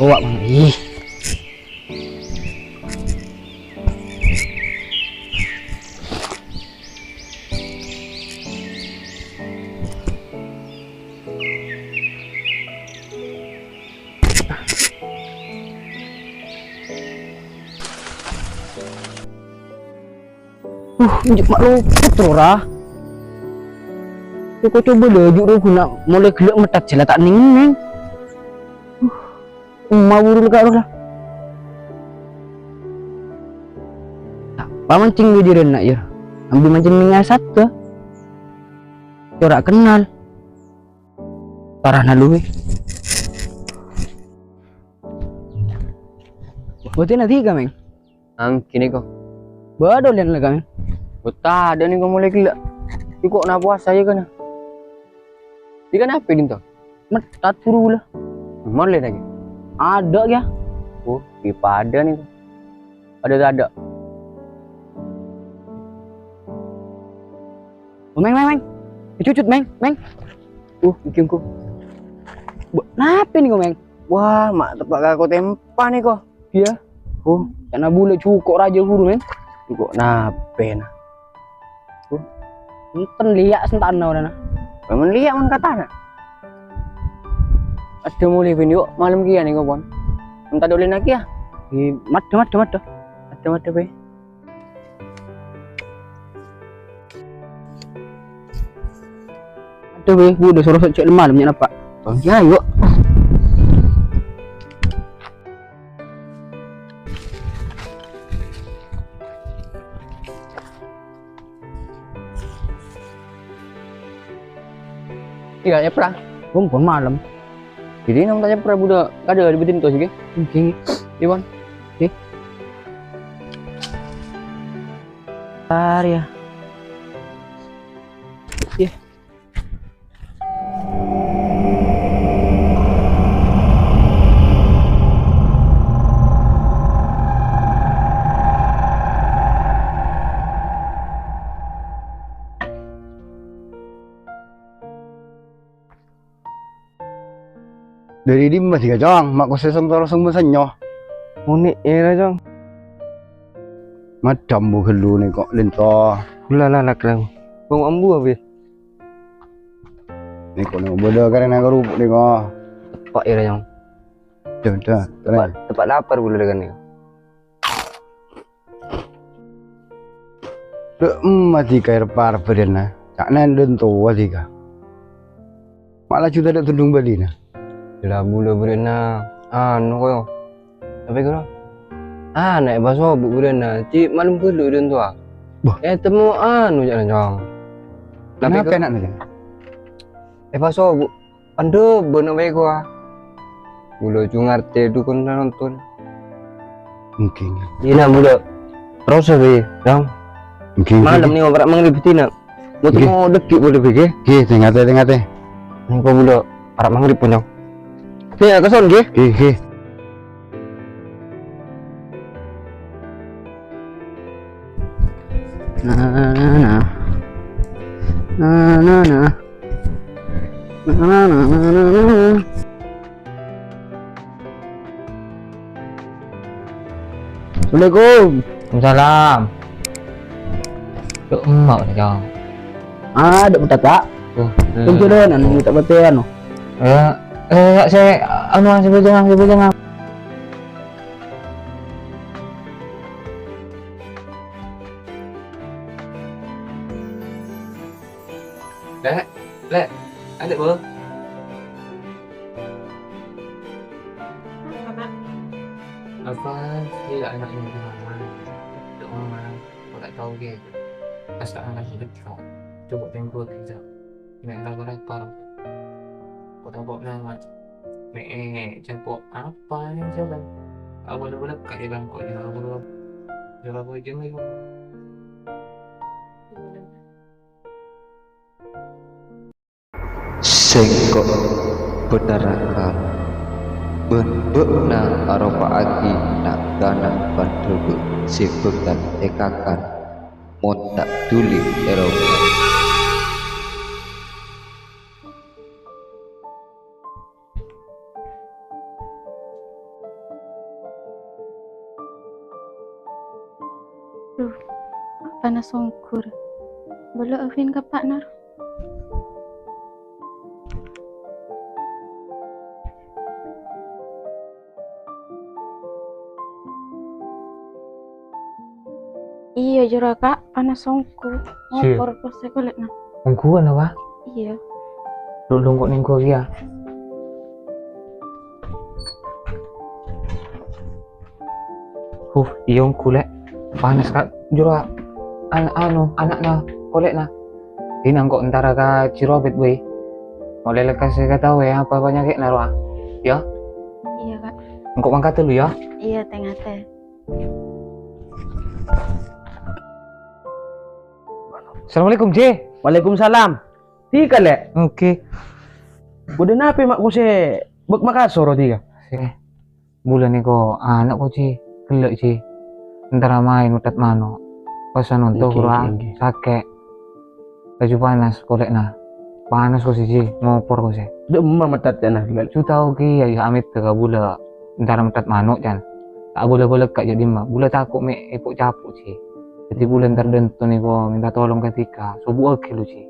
Kuat bang. Ih. Mak luput ora. Kau coba laju tu guna mulai gelak metat jelas tak ningin. Mau urul kak lah. Apa mancing di jiran nak ya? Ambil mancing mingasat ke? Ora kenal. Parah na luwe. Buatin nanti kami. Ang kini kok. Baru lihat lah kami. Betah ada nih kau mulai gila. Kok nak puasa ya kan? Ikan apa ini tuh? Metat puru lah. Mau lihat lagi? Ada ya? Oh, pipa ada nih. Ada. Meng. Dicucut meng. Bikin ku. Kenapa nih kau meng? Wah, mak tepak kau tempa nih kok. Iya. Oh, karena bule cukup raja huru meng. Kok nape nah? Enten liak sentana udah nah. Memang lihat man kata nak. Ada mulai video malam kia nih kau pon. Minta dolin lagi ya? Mada. Ada be. Ada be, bu udah suruh cek malamnya apa? Oh ya yuk. Iya ya perang. Pun malam. Jadi namanya pernah budak kada dibitin tuh sih. Mungkin. Iwan. Tar ya. Iya. Dari di masih kacang, mak ko sesang langsung mesenyo. Unik ya jong. Madam bu helu nih kok lento. Lah kerang. Bang ambu abi. Nih kok nih bodoh karena aku rup nih kok. Pak ya jong. Dah. Tempat lapar bulu dengan ni. Mati kair par perena. Cak nan lento wati ka. Malah juga ada tundung bali na. Lah bulu berena. Anu koyo. Tapi kau. Naik baso bu berena. Cik malam bulu dan tua. Bah. Temu anu jangan jong. Kenapa nak nih? Baso bu. Ando benar baik gua. Bulu cungar teh dukun nonton. Mungkin. Ina bulu. Terus abi, jong. Mungkin. Malam ni orang mengribut tina. Mau dekik boleh pergi? Tengah teh. Ni kau bulu. Para mengribut jong. Ni keson ge. Nah. Assalamualaikum. Waalaikumsalam. Tuh mau dah jong. Ada betul tak? Tunggu deh, nanti tak betul anu. Saya anu sebut jangan. Lek, ada bu? Apa sih anaknya mama? Tuh mama, aku tak tahu ke. Asal anak hidup kau, coba tengok kerja. Nak lapar. Kau tahu nama? Campur apa ni jalan? Awal-awal kat dalam kau ni awal-awal. Jalan apa je ni? Sengkok benerakam benbekna aropa agi nak ganang bantubu sibekan ekakan montak duli eropa. Duh, panas songkur. Boleh Ovin ke partner? Iya jura kak, panas songkur. Siap. Ngopor pas saya kulit nah. Ungkuan apa? Iya. Dulu kok ningko ya. Iya ungku lek. Panas kak. Jura anaknya kolek nah. Ini kok antara ka Cirobet boy. Mulai lekas saya tahu ya apa penyakit narwa. Ya, Iya kak. engkau mangkat dulu ya. Iya tengah teh. Assalamualaikum J. Waalaikumsalam. Tika lek. Oke. Bude nape mak ko se bek makasoro tika. Sige. Bulan ni ko anak ko J. Kelak J. Antara main utat mano. Pas nonton Oke, kurang oke. sakit. Baju panas kolek nah. Panas ko si J. Ngopor ko si. Demam matat na tika. Su tahu ki ya amit ke bula. Antara metat mano jan. Tak boleh kak jadi mah. Bula takut me epok capuk J. Jadi bulan terdentu nih ko minta tolong ketika subuh oke lu J.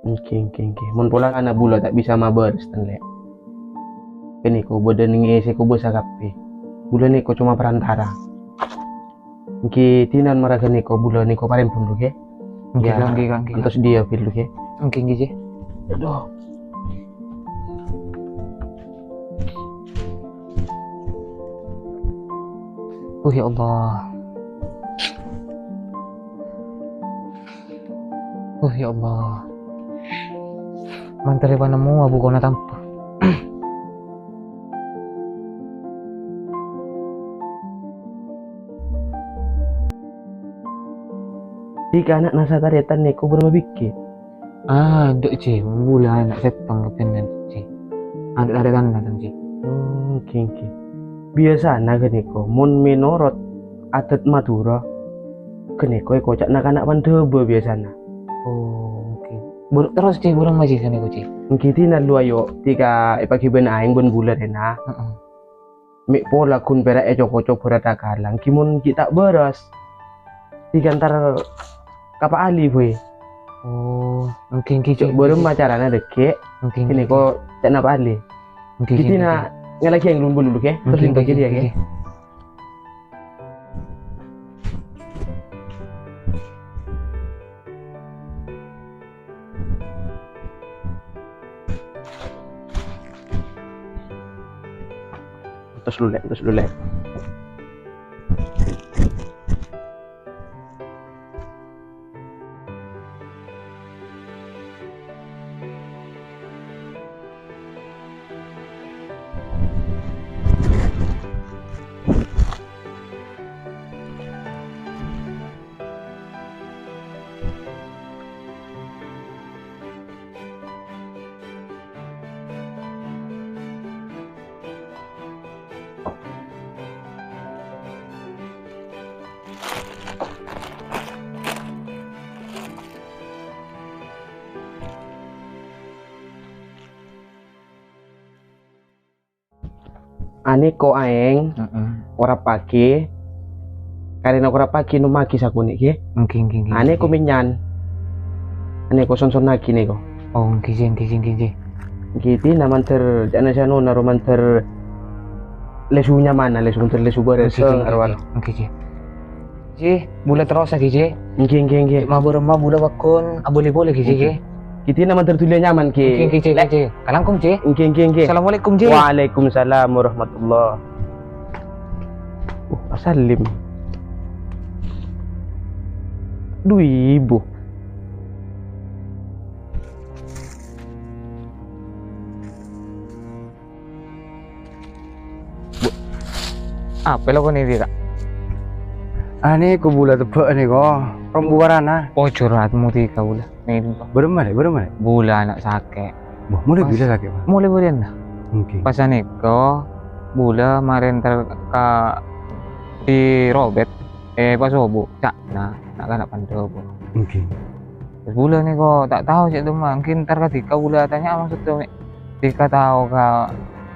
Oke. Mun pola anak bula tak bisa mabar stan lek. Kini ko bude ningi se ko bosa kape. Bula ni ko cuma perantara. Ki tinan maraga ni ko bula ni ko paling pun ke. Oke Ya, kangki. Antos dia fil ke. Oke J. Aduh. Ya Allah. Ya Allah. Mantari panamu abu kau na tampa. Tika anak nasa taretan ni ko bermabiki. Dok J. Mula anak setang kepenan J. Anak ada tanda J. Oke. Biasa na gani ko mun menurut adat Madura kene ko kocak anak pandebe biasa na. Oh, oke. Buruk terus J. Burung masih kan aku J. Ngiti na luayo tika ipaki ben aing ben bulan na. Mik pola kun pera coko berata kalang kimun kita beres. Tika antar kapa ali boy. Oh, mungkin J. Belum pacaran deke Mungkin kini ko cak na ali. Kiti na ngalaki yang lumbu dulu ke. Terus mungkin bagi dia ke. Terus dulu lek. Ane ko aeng ora pagi karena ora pagi no maki sakune ki Mungkin ane ko minyan ane ko son lagi nih ko Oh, mungkin J. giti naman ter jana siya no naroman ter lesunya mana lesu beres arwal Oke J. J. Bula terus lagi J. nggih Mabur bula bakun boleh J. giti naman ter tulia nyaman ki Mungkin J. Kalangkum J. nggih Assalamualaikum J. Waalaikumsalam warahmatullah asalim duh ibu Apa lo nih dia? Ane ko bula tebak ni ko. Pembuaran ah. Oh curhatmu tika bula. Nih Beremane. bula anak sakit. Boh, mulai Pas. bila sakit, Pak? Mulai berian dah. Oke. Pas ko bula kemarin terka di Robert pas obo cak nak kan pandai obo. Oke. Terus bula nih ko tak tahu sih tuh mungkin ketika bula tanya maksudnya tika tahu ka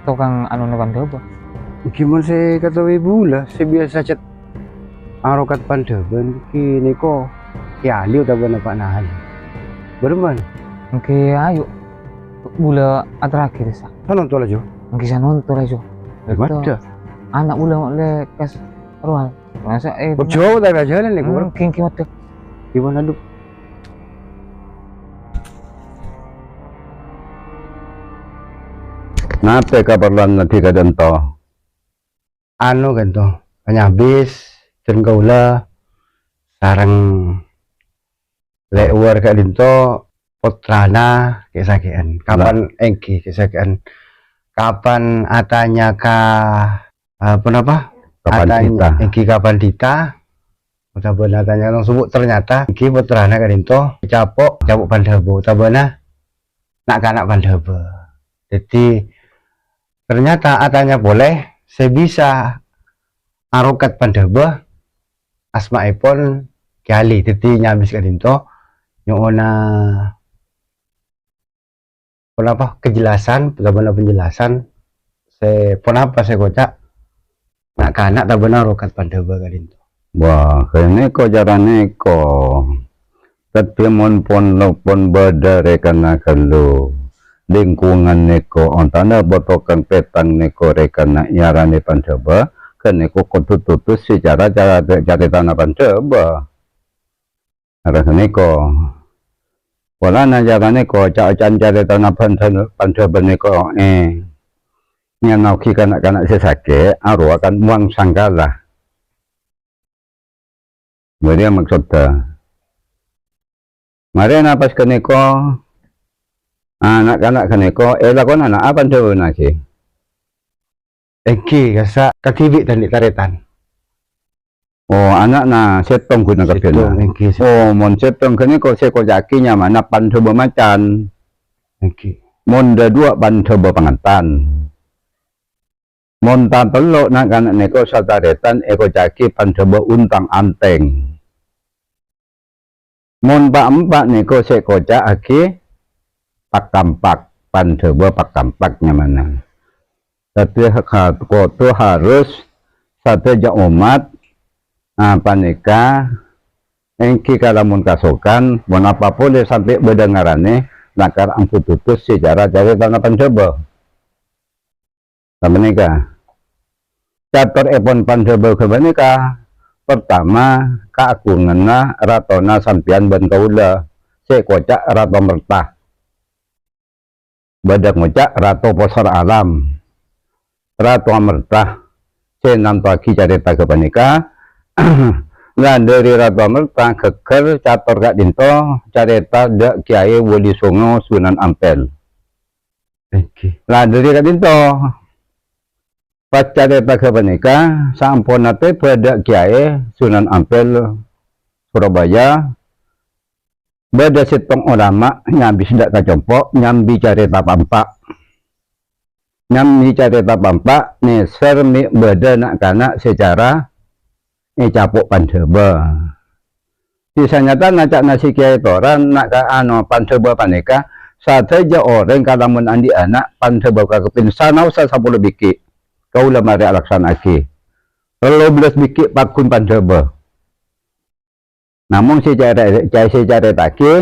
tukang anu nih pandai obo. Gimana saya kata ibu lah, saya biasa chat arokat pandeben kini ko kialiu ta bana pak nahal. Berman, Oke, ayo. Bula terakhir sa. sana tu laju. Mungkin saya nonton aja. Macam. Anak bula le kas rual. Masa Berjauh dah jalan ni ko. King mata. Gimana duk? Nate keperluan nanti kadang to. Anu kan to, hanya habis dan gaula sarang lewar ka dinto putrana kesakian. Kapan engki kesakian? Kapan atanya ka apa? Kapan kita? Engki kapan dita? Utabana tanya nang subuk ternyata engki putrana ka dinto capok pandhabo. Utabana nak kanak pandhabo. Jadi ternyata atanya boleh, saya bisa arokat pandhaba asmaipun Kiali. Jadi nyabis kadinto nyona kenapa kejelasan, benar penjelasan saya kenapa saya kocak nak kanak tak benar arokat pandhaba kadinto. Wah, kene ko jarane ko. Tetimun pon berdare kana kalau lingkungan neko ontana botokan petang neko rekana yarane pandhaba keneko kotututus secara tanah pandhaba arane ko wala na jarane ko cak-cakan tanah pandhaba neko nyanau ki kanak-kanak sesake aru akan muang sanggala kemudian maksudnya mari napas keneko anak-anak kaneko lakon anak apa tuh nasi Engki kasa katibik dan ditaretan. oh anak na setong guna kapila Engki oh mon setong kaneko seko jaki nyaman na pancoba macan engki. mon da dua pancoba pangantan mon tantelo nak anak neko sataretan eko jaki pancoba untang anteng mon ba empat neko seko jaki pak kampak pandhaba pak kampaknya mana tapi itu harus satu umat panika engki kalamun kasokan mon apapun sampai bedengarane nakar angku tutus secara dari tanah pandhaba menika catur epon pandhaba kemenika pertama keagunganna ratona sampian ban kaula sekocak rato mertah badak ngocak rato posar alam rato amertah senam pagi carita kepanika dan dari rato amertah keker catur kak dinto carita dak kiai Wali Songo Sunan Ampel lah dari kak dinto pas carita kepanika sampun nate pada kiai Sunan Ampel Surabaya beda setong ulama nyambi sedak kacompok nyambi carita pampak nih sermi beda nak kanak secara capuk pandhaba sisanya tan nacak nasi kiai toran nak ka ano pandhaba paneka sateja orang kalamun andi anak pandhaba kakepin sanau sa 10 biki kaula mari alaksanake 12 biki pakun pandhaba. Namun secara taki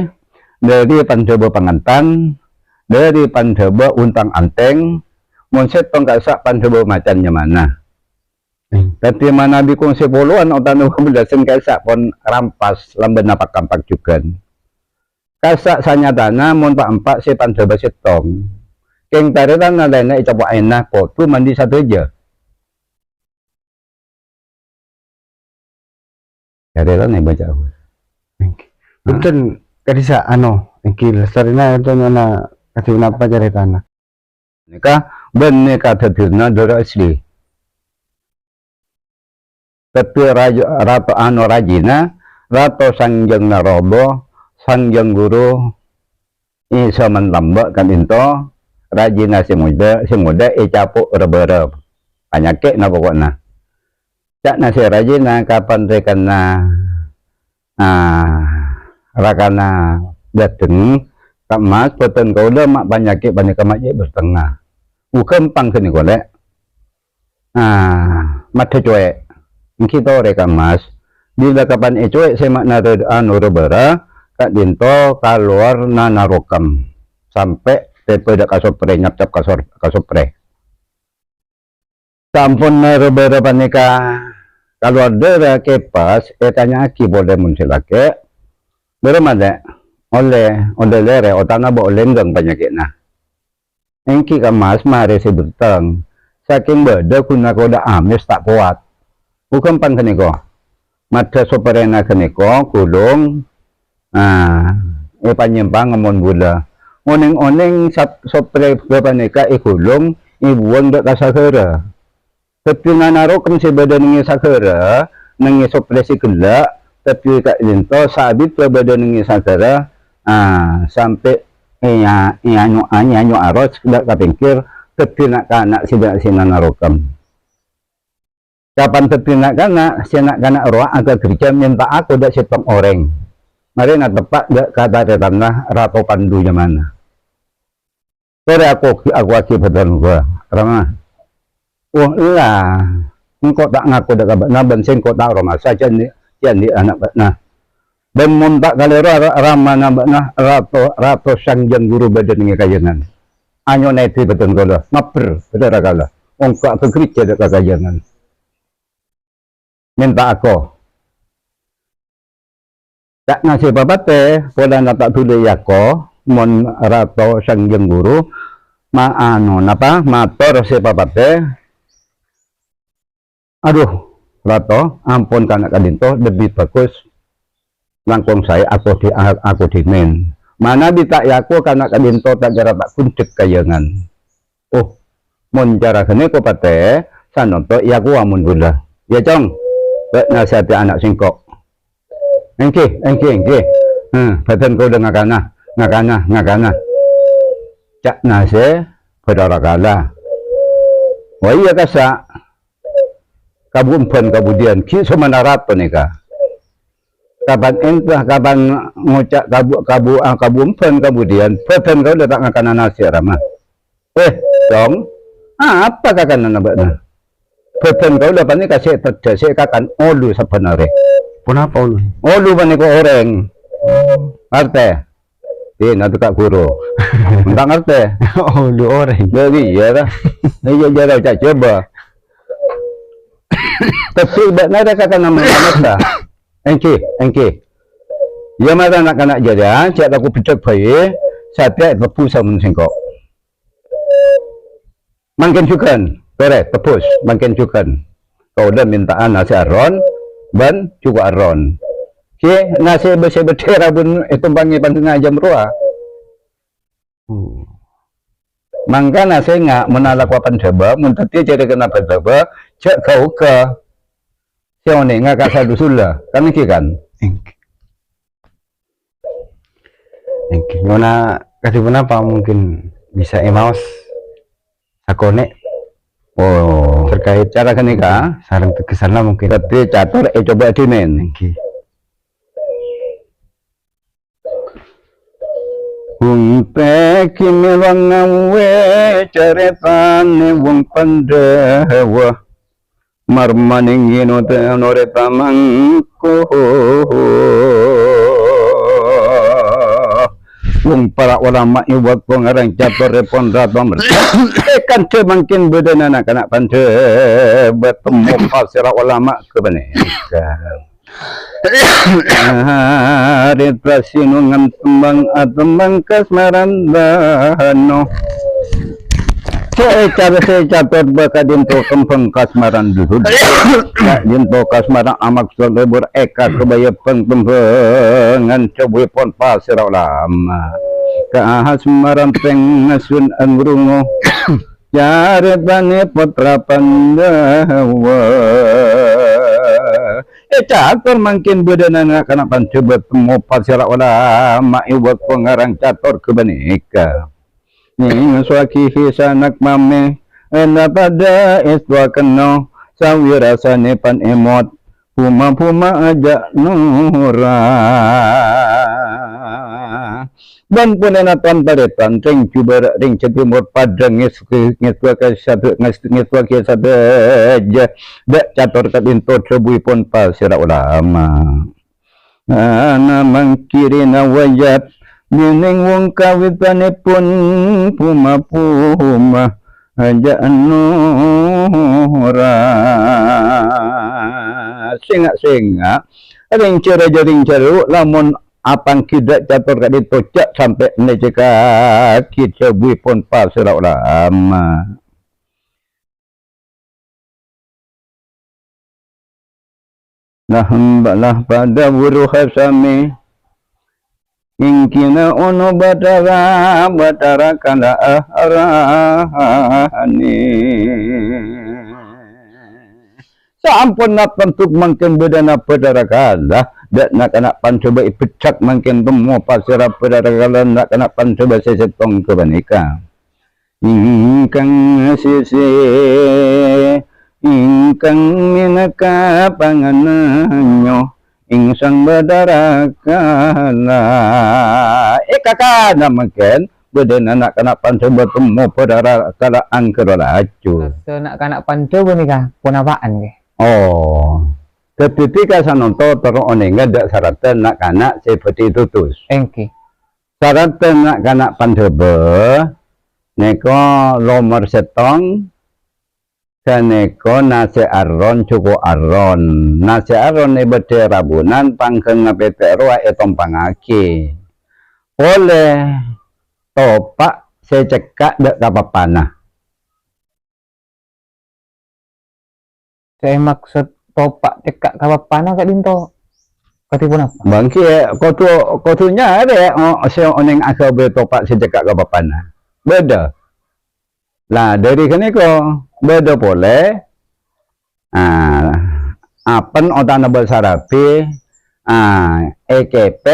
dari pandhaba pangantan dari pandhaba untang anteng monset tongkasak pandhaba macannya mana tapi mana bikung sepuluhan otan belasan kasak pon rampas lamben napak kampak juga kasak sanyatana mon pak empat si pandhaba setong keng taretan nalena coba enak kok tu mandi satu aja taretan baca Punten kadisa ano engki lesarina itu nana kasih napa caritana. Nika beneka tetirna dora asli. Tapi rato ano rajina, rato sangjang narobo, sangjang guru, isa man lamba kan into, rajina si muda capo rebe-rebe. Anyake na pokokna. Cak na si rajina kapan rekan na rakana dateng kamas peten kaula mak banyake mak je bertengah ukam pang kene golek mate coe kita reka mas Bila kapan cuek semak anu rebera kak dinto keluar narokam sampai tepe dak kasopre nyap-cap kasopre. Sampun rebera panika kalau ada kepas tanya aki boleh munculake beremade oleh lere otana bo lenggeng penyakitna. Engki kamas mare sebutang saking beda kuna koda amis tak kuat. Bukan pan keniko. Mata soperena keniko kulung panyempang ngemon gula oneng-oneng sopre bepaneka kulung ibuang dak kasakera tapi nanarokam si badan ngi sakera ngi sopre si gelak tapi kak linto sabit badan ngi sakera sampai nyanyo aros dak kapingkir tapi nak kanak si nanarokam. Kapan terpinak kana sianak kana roh agak kerja minta aku dak setong orang. Mari nak tepat dak kata tanah rato pandu mana. Sore aku betul gua. Karena wah lah engkau tak ngaku dak na bensin kau tak rumah saja ni anak nah. Ben montak kali ramana nah rato sangjang guru badan ngi kajengan. Anyo neti betul kala. Maper betul kala. Ongko aku kerja dak kajengan. Minta aku tak ngasih babate pola tak tulis aku mon rato sangjeng guru maano napa mator si babate aduh rato ampun kanak kadinto lebih bagus langkung saya aku dimen mana ditak yaku kanak kadinto tak jara tak kuncek kayangan oh mon jara kene ko pate sanoto yaku amun gula ya cong nasihati anak singkok engke badan kau udah ngakana cak nase pada kala wah iya kasa kabumpen kemudian kisah menarat nika kapan entah kapan ngucap kabumpen kemudian badan kau udah tak ngakana nasi ramah dong apa kakana nabakna beban kau dapat ni kasih terjadi kakan olu sebenarnya. Kenapa ulu? Olu bani ko orang. Arte. Nanti kak guru. Entah arte. Olu orang. Jadi ya dah. Ini jara cak coba. Tapi benar kata nama kita. Engki. Ya mata nak jara. Cak aku pecah bayi. Saya tepu sama singkok. Makin sukan. Correct, tepus, makin cukan. Kau udah mintaan nasi aron, ban juga aron. Si nasi besi bercerah pun itu panggil tengah jam roa. Mangka nasi nggak menalak wapan coba, menteti jadi kenapa coba, cek kau ke. Siapa nih nggak kasar dusula, kan ini kan? Gimana kasih kenapa mungkin bisa emaus sakone. Oh, terkait cara kenika sarang kesana mungkin tapi catur coba dimen kini wong ngawe ceritane wong Pandawa marmaning inote onore tamangku wong para ulama iwat wong arang catur repon rato kan makin beda anak-anak pande bertemu pasir ulama kebenekan hari prasinungan tembang kasmaran bano saya catur bakadinto kempeng kasmaran dulu dinto kasmaran amak lebur eka kebaya pengtempengan coba pon pasir ulama kasmaran pengasun angrungo jare bane putra Pandawa catur makin bedana kana pancoba temu pasir ulama iwak pengarang catur kebeneka ning suaki sanak mame ena pada iswa keno sawi rasane pan emot puma aja nura dan punena tuan taretan ring cuba ring cetimur padang ngesua ke satu ngesua ke satu aja dak catur kadinto trebui pun pasira ulama ana mangkirina wajat nining wong kawitane pun puma aja nura singa ring ceru lamun apang kidak catur kadi tocak sampai neceka kita bui pun pasira ulama nah hambalah pada buruh hasami ingkina ono batara kana ahrani sampun napentuk mangken bedana pedara kalah dak nak anak pancoba ipecak mangken temu pasira pedara kalah nak anak pancoba sesetong kebanika ingkang sisi ingkang minaka pangananyo insang badara kalah kakana mangken bedana nak anak pancoba temu pedara kalah angker lacu So nak kanak pancoba nih kah? Pun apaan ke? oh ketika sanonto terus onenga dak saratan nak kanak seperti tutus Engki. saratan nak kanak pandebe neko lomor setong kaneko nase aron cukup aron nase aron ne bete rabunan pangkeng ngapete roa etom pangaki oleh topak secekak dak kapapana Saya maksud topak cekak kapapana kak dinto. Katipun apa? bangki kotunya ada se oneng aka topak secekak kapapana beda lah dari kaneko beda boleh apen otana bersarapi EKP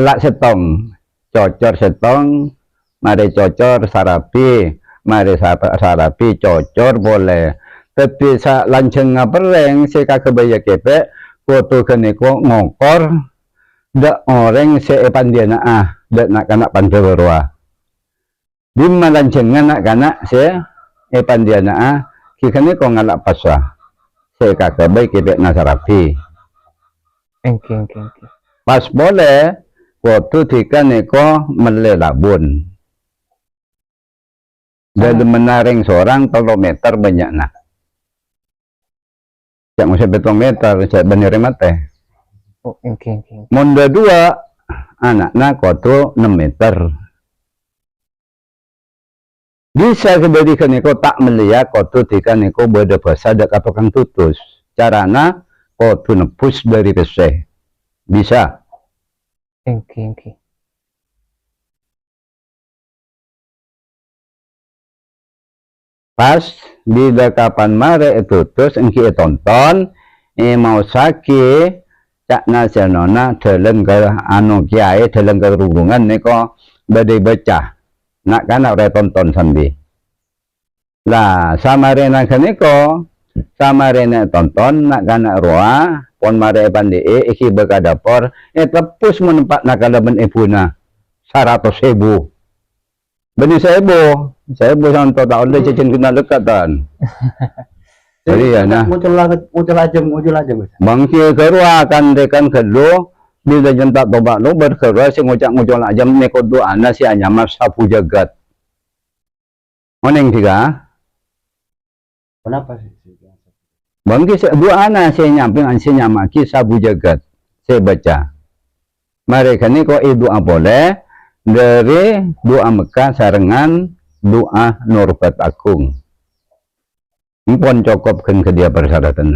lak setong cocor setong mari cocor sarapi mari sarapi cocor boleh tapi sa lanceng ngapereng se kakebaya kepe foto kaneko ngokor dak orang se pandiana dak nak kanak pandewerwa di malancengan nak kanak se pandiana kikane ko ngalak paswa se kakebay kepe nasarapi Engki. pas boleh foto tikaneko melelabun dan menaring seorang kilometer banyak nak yang usah betong meter saya bener mate Oh, engki. Monda dua anak koto 6 meter bisa kebalikan niko tak melihat koto tikan niko beda bahasa dak katokan tutus carana koto nepus dari peseh bisa Engki. pas di kapan mare itu terus engki tonton mau sakit cak nasionona dalam ke anu kiai dalam kerubungan niko badai baca nak kanak re tonton sambil lah sama rena kaniko sama rena tonton nak kanak roa pon mare pandi iki bekadapor tepus menempat nakalaban ibuna 100.000 beni 1.000 santo tak oleh cecen kena lekatan jadi ya nah muncul aja bangki kerua akan dekan kedua bila jentak tobak lo berkerua si ngucak ajam neko doa ana si anyamar sapu jagat oneng tiga kenapa sih bangki doa ana si nyamping si nyamaki sapu jagat saya baca mereka ni kok doa boleh dari doa Mekah sarengan doa Nurbat Agung. Impon cokop ke dia persyaratan.